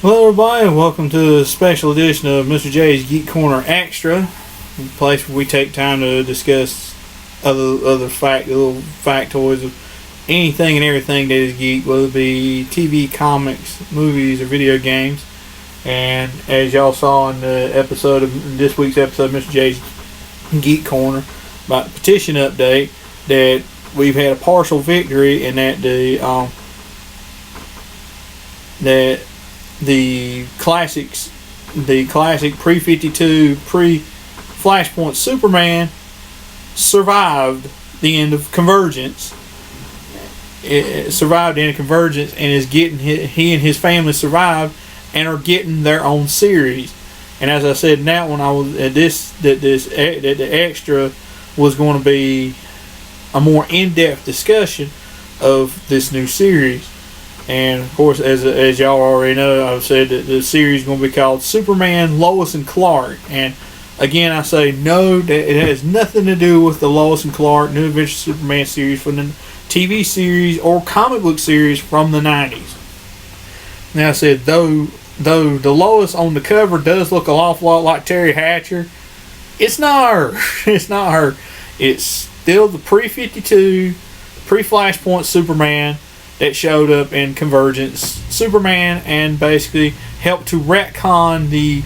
Hello everybody, and welcome to a special edition of Mr. J's Geek Corner Extra, a place where we take time to discuss other little factoids of anything and everything that is geek, whether it be TV, comics, movies, or video games. And as y'all saw in this week's episode of Mr. J's Geek Corner about the petition update, that we've had a partial victory in that the classic pre-52, pre-Flashpoint Superman survived the end of Convergence. It survived the end of Convergence and is getting he and his family survived and are getting their own series. And as I said in that one, I was that the extra was going to be a more in-depth discussion of this new series. And of course, as y'all already know, I've said that the series is going to be called Superman, Lois and Clark. And again, I say no, that it has nothing to do with the Lois and Clark New Adventures of Superman series from the TV series or comic book series from the 90s. Now I said, though the Lois on the cover does look an awful lot like Terry Hatcher, it's not her. It's not her. It's still the pre-52, pre-Flashpoint Superman that showed up in Convergence Superman and basically helped to retcon the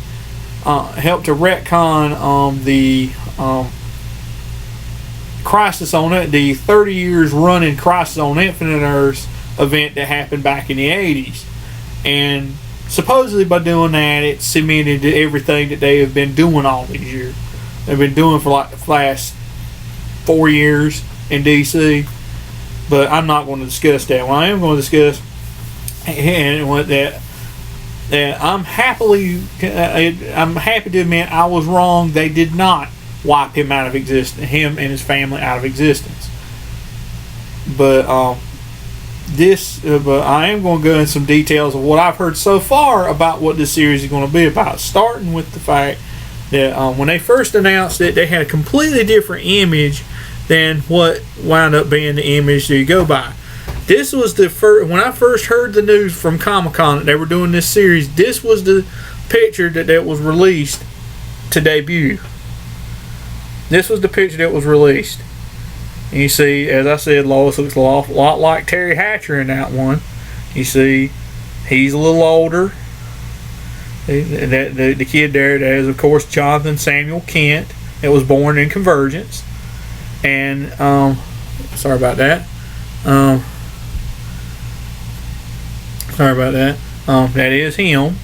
Crisis on It, the 30 years running Crisis on Infinite Earths event that happened back in the 80s. And supposedly by doing that, it cemented everything that they have been doing all these years. They've been doing for like the last 4 years in DC. But I'm not going to discuss that. What I am going to discuss, and what that I'm happy to admit I was wrong. They did not wipe him out of existence, him and his family out of existence. But I am going to go into some details of what I've heard so far about what this series is going to be about. Starting with the fact that when they first announced it, they had a completely different image than what wound up being the image that you go by. This was the first, when I first heard the news from ComicCon that they were doing this series, this was the picture that was released to debut. This was the picture that was released. And you see, as I said, Lois looks a lot like Terry Hatcher in that one. You see, he's a little older. The kid there, that is, of course, Jonathan Samuel Kent, that was born in Convergence. And sorry about that. That is him.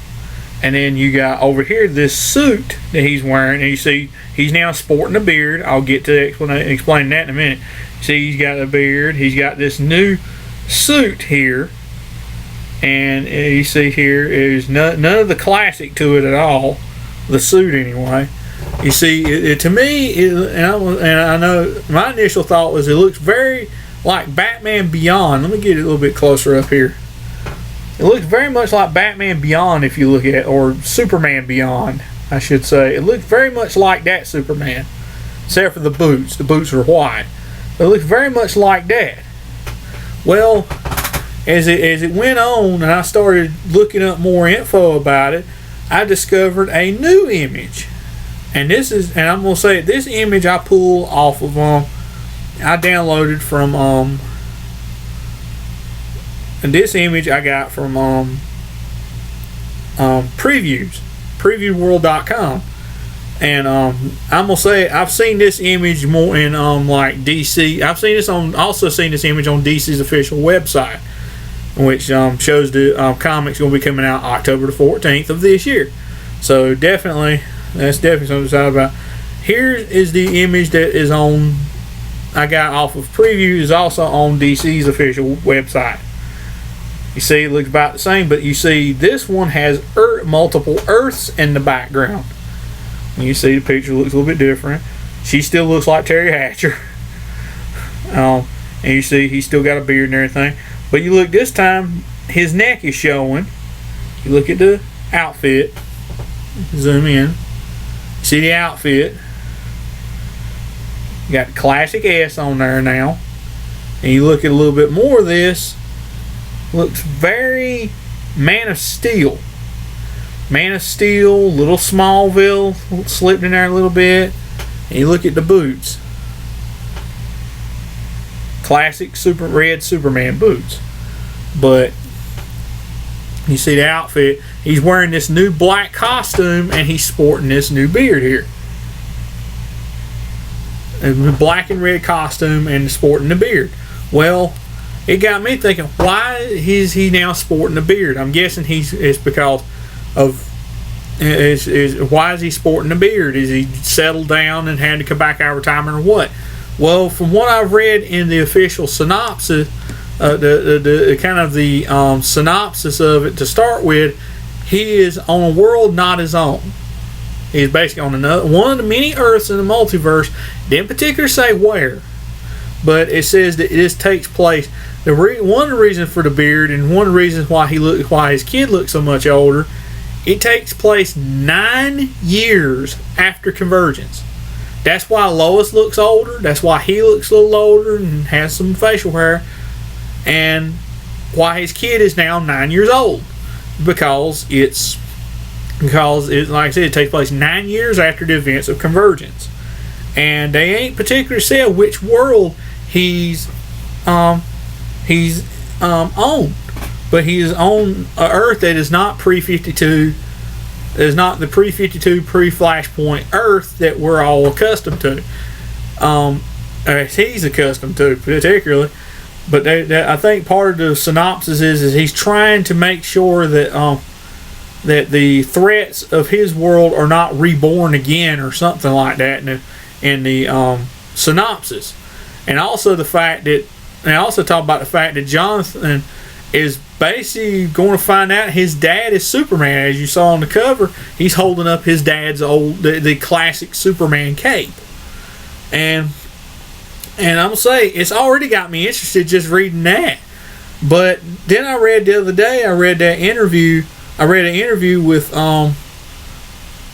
And then you got over here this suit that he's wearing, and you see he's now sporting a beard. I'll get to explain that in a minute. See, he's got a beard. He's got this new suit here, and you see here is none of the classic to it at all. The suit, anyway. You see, to me, and I know my initial thought was it looks very like Batman Beyond. Let me get it a little bit closer up here. It looks very much like Batman Beyond if you look at it, or Superman Beyond, I should say. It looks very much like that Superman, except for the boots. The boots are white. But it looks very much like that. Well, as it went on and I started looking up more info about it, I discovered a new image. And I'm gonna say this image I pulled off of I downloaded from and this image I got from previewworld.com. And I'm gonna say I've seen this image more in like DC. I've also seen this image on DC's official website, which shows the comics gonna be coming out October the 14th of this year. So that's definitely something to talk about. Here is the image that is on. I got off of Preview. Is also on DC's official website. You see, it looks about the same, but you see this one has multiple Earths in the background. And you see the picture looks a little bit different. She still looks like Terry Hatcher. And you see he's still got a beard and everything. But you look this time, his neck is showing. You look at the outfit. Zoom in. See the outfit. You got the classic S on there now. And you look at a little bit more of this. Looks very Man of Steel. Man of Steel, little Smallville slipped in there a little bit. And you look at the boots. Classic red Superman boots. But you see the outfit. He's wearing this new black costume and he's sporting this new beard here. A black and red costume and sporting the beard. Well, it got me thinking, why is he now sporting a beard? I'm guessing it's because of why is he sporting a beard? Is he settled down and had to come back out of retirement or what? Well, from what I've read in the official synopsis, the kind of the synopsis of it to start with, he is on a world not his own. He's basically on one of the many Earths in the multiverse. Didn't particularly say where, but it says that this takes place. One of the reasons for the beard and one of the reasons why his kid looks so much older, it takes place 9 years after Convergence. That's why Lois looks older. That's why he looks a little older and has some facial hair, and why his kid is now 9 years old, because it's like I said, it takes place 9 years after the events of Convergence, and they ain't particularly said which world he's on, but he is on an Earth that is not pre-52. Is not the pre-52, pre-Flashpoint Earth that we're all accustomed to. He's accustomed to, particularly. But I think part of the synopsis is he's trying to make sure that that the threats of his world are not reborn again or something like that in the synopsis. And also the fact that, and I also talk about the fact that Jonathan is basically going to find out his dad is Superman. As you saw on the cover, he's holding up his dad's the classic Superman cape. And I'm going to say, it's already got me interested just reading that. But then I read the other day, I read an interview with Dan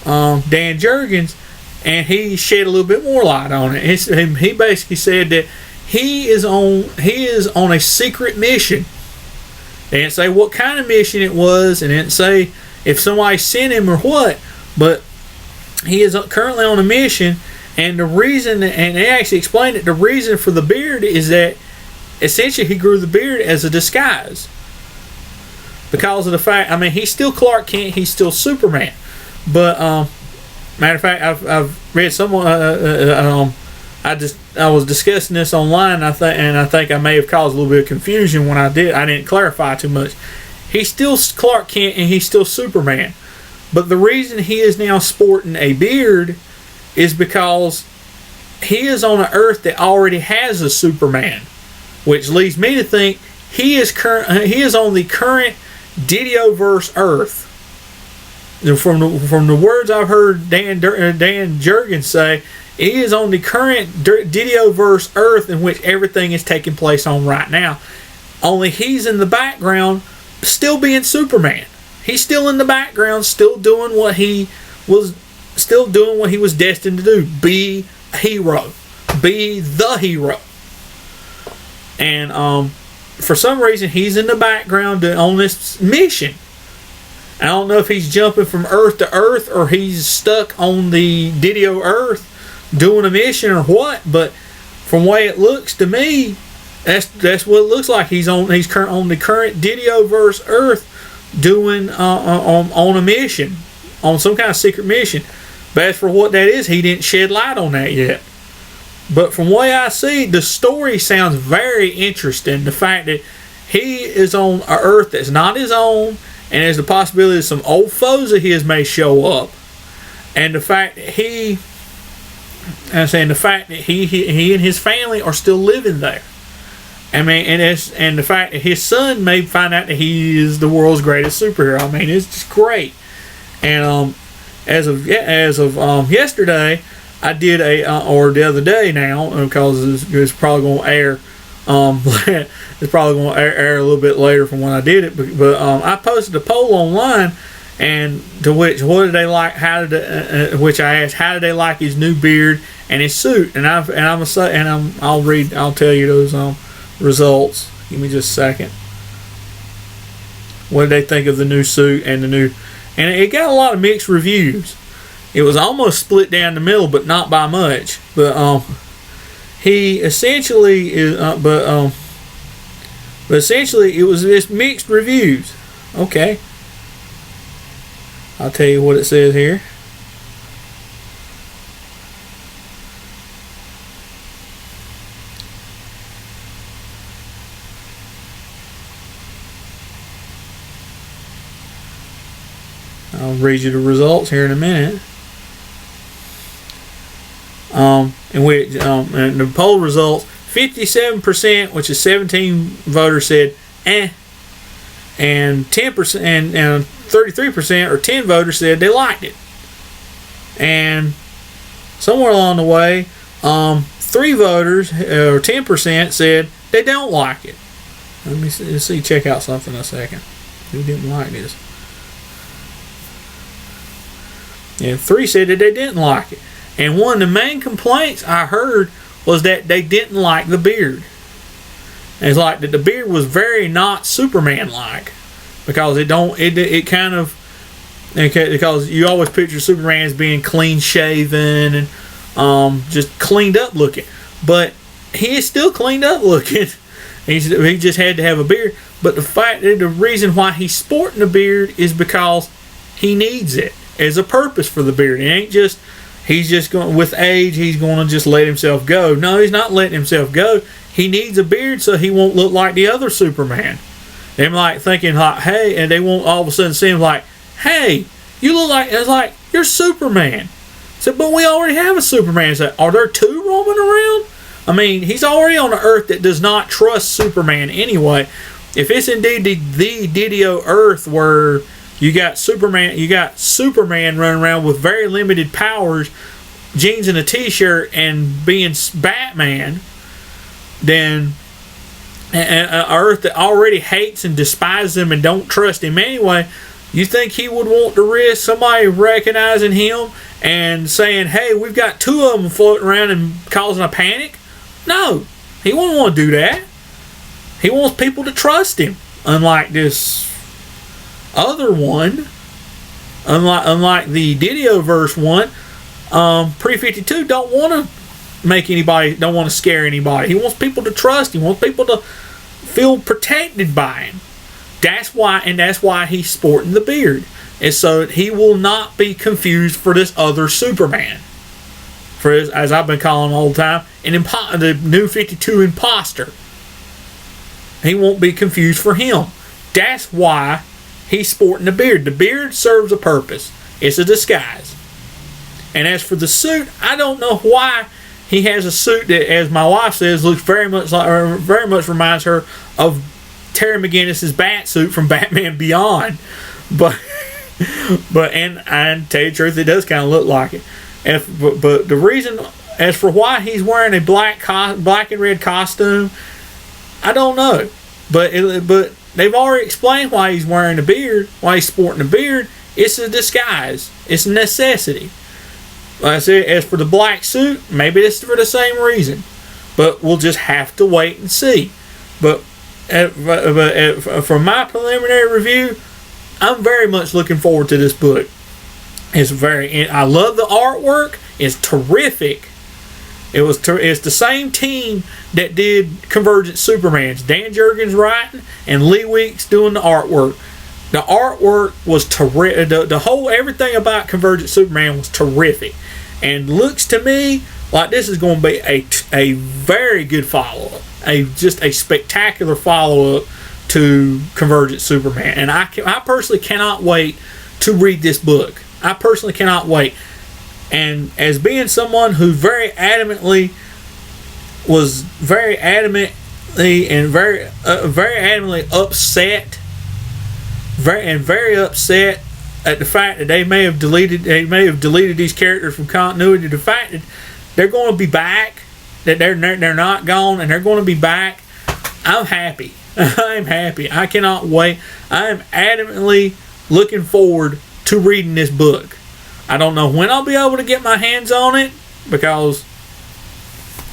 Jurgens, and he shed a little bit more light on it. He basically said that he is on a secret mission. They didn't say what kind of mission it was, and didn't say if somebody sent him or what, but he is currently on a mission, and the reason, and they actually explained it, the reason for the beard is that essentially he grew the beard as a disguise. Because of the fact, I mean, he's still Clark Kent, he's still Superman, but matter of fact, I've read someone, I was discussing this online, I think I may have caused a little bit of confusion when I didn't clarify too much. He's still Clark Kent and he's still Superman, but the reason he is now sporting a beard is because he is on an Earth that already has a Superman, which leads me to think he is on the current Didioverse Earth. From the words I've heard Dan Jurgens say, he is on the current Didioverse Earth in which everything is taking place on right now. Only he's in the background, still being Superman. He's still in the background, still doing what he was destined to do: be a hero, be the hero. And for some reason, he's in the background on this mission. I don't know if he's jumping from Earth to Earth or he's stuck on the Didio Earth doing a mission or what, but from the way it looks to me, that's what it looks like. He's on the current Didioverse Earth doing on a mission, on some kind of secret mission. But as for what that is, he didn't shed light on that yet. But from the way I see, the story sounds very interesting. The fact that he is on an Earth that's not his own, and there's the possibility that some old foes of his may show up, and the fact that he and his family are still living there. I mean, and the fact that his son may find out that he is the world's greatest superhero. I mean, it's just great. And as of yesterday, I did or the other day now, because it's probably going to air. It's probably going to air a little bit later from when I did it. But I posted a poll online, and to which what did they like? Which I asked, how did they like his new beard and his suit? I'll tell you those results. Give me just a second. What did they think of the new suit and the and it got a lot of mixed reviews. It was almost split down the middle, but not by much. But he essentially is, but essentially it was just mixed reviews. Okay, I'll tell you what it says here. I'll read you the results here in a minute. And the poll results, 57%, which is 17 voters, said eh, and 10% and 33% or 10 voters said they liked it. And somewhere along the way, 3 voters or 10% said they don't like it. Let me see, check out something a second. Who didn't like this? And 3 said that they didn't like it. And one of the main complaints I heard was that they didn't like the beard. And it's like that the beard was very not Superman-like, because because you always picture Superman as being clean-shaven and just cleaned up looking. But he is still cleaned up looking. He just had to have a beard. But the reason why he's sporting a beard is because he needs it as a purpose for the beard. It ain't just he's just going with age. He's going to just let himself go. No, he's not letting himself go. He needs a beard so he won't look like the other Superman. They're like thinking like, hey, and they won't all of a sudden see him like, hey, you look like, it's like you're Superman. I said, but we already have a Superman. I said, are there 2 roaming around? I mean, he's already on an Earth that does not trust Superman anyway. If it's indeed the Didio Earth where you got Superman running around with very limited powers, jeans and a t-shirt, and being Batman, then an Earth that already hates and despises him and don't trust him anyway, you think he would want to risk somebody recognizing him and saying, hey, we've got 2 of them floating around and causing a panic? No, he won't want to do that. He wants people to trust him, unlike this other one, unlike the Didioverse one. Pre-52 don't want to don't want to scare anybody. He wants people to trust him. He wants people to feel protected by him. That's why he's sporting the beard, is so that he will not be confused for this other Superman, for his, as I've been calling him all the time, the New 52 imposter. He won't be confused for him. That's why he's sporting the beard. The beard serves a purpose. It's a disguise. And as for the suit, I don't know why he has a suit that, as my wife says, looks very much reminds her of Terry McGinnis's bat suit from Batman Beyond. But and tell you the truth, it does kind of look like it. But the reason, as for why he's wearing a black and red costume, I don't know. But they've already explained why he's wearing a beard, why he's sporting a beard. It's a disguise. It's a necessity. Like I said, as for the black suit, maybe it's for the same reason. But we'll just have to wait and see. But from my preliminary review, I'm very much looking forward to this book. I love the artwork. It's terrific. It's the same team that did Convergent Supermans. Dan Jurgens writing and Lee Weeks doing the artwork. The artwork was terrific. Everything about Convergent Superman was terrific, and looks to me like this is going to be a very good follow-up, just a spectacular follow-up to Convergent Superman. And I personally cannot wait to read this book. I personally cannot wait. And as being someone who very adamantly upset, very upset at the fact that they may have deleted these characters from continuity, the fact that they're going to be back, that they're not gone and they're going to be back, I'm happy. I'm happy. I cannot wait. I am adamantly looking forward to reading this book. I don't know when I'll be able to get my hands on it because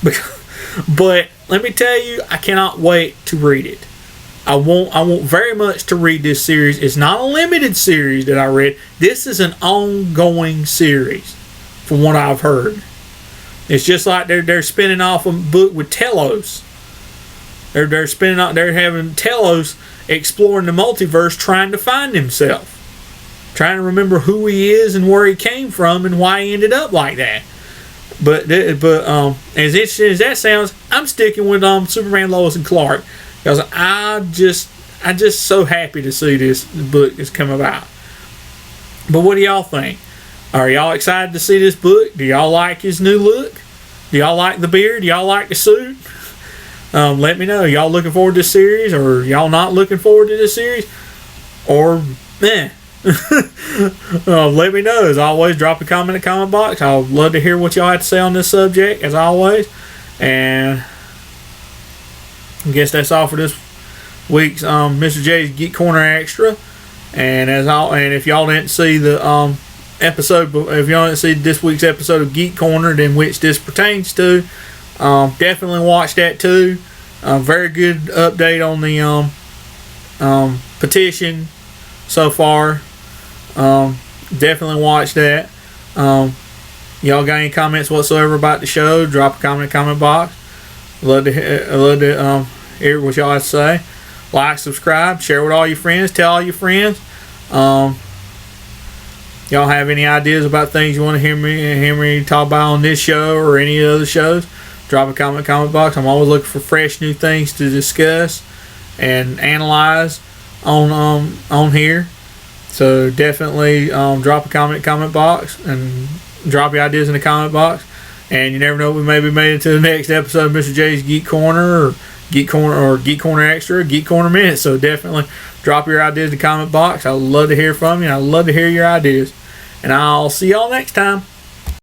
but let me tell you, I cannot wait to read it. I want very much to read this series. It's not a limited series that I read. This is an ongoing series, from what I've heard. It's just like they're spinning off a book with Telos. They're spinning off. They're having Telos exploring the multiverse, trying to find himself, trying to remember who he is and where he came from and why he ended up like that. But as interesting as that sounds, I'm sticking with Superman, Lois and Clark, because I just so happy to see this book has come about. But what do y'all think? Are y'all excited to see this book? Do y'all like his new look? Do y'all like the beard? Do y'all like the suit? Let me know. Y'all looking forward to this series, or y'all not looking forward to this series? Or, let me know. As always, drop a comment in the comment box. I would love to hear what y'all have to say on this subject, as always. And I guess that's all for this week's Mr. J's Geek Corner Extra. And if y'all didn't see the episode, if y'all didn't see this week's episode of Geek Corner, then which this pertains to, definitely watch that too. Very good update on the petition so far. Definitely watch that. Y'all got any comments whatsoever about the show? Drop a comment in the comment box. Love to hear what y'all have to say. Like, subscribe, share with all your friends, tell all your friends. Y'all have any ideas about things you want to hear me talk about on this show or any other shows? Drop a comment in the comment box. I'm always looking for fresh new things to discuss and analyze on here. So definitely drop a comment in the comment box and drop your ideas in the comment box. And you never know, we may be made it to the next episode of Mr. J's Geek Corner or Geek Corner Extra, Geek Corner Minute. So definitely drop your ideas in the comment box. I'd love to hear from you. I'd love to hear your ideas. And I'll see y'all next time.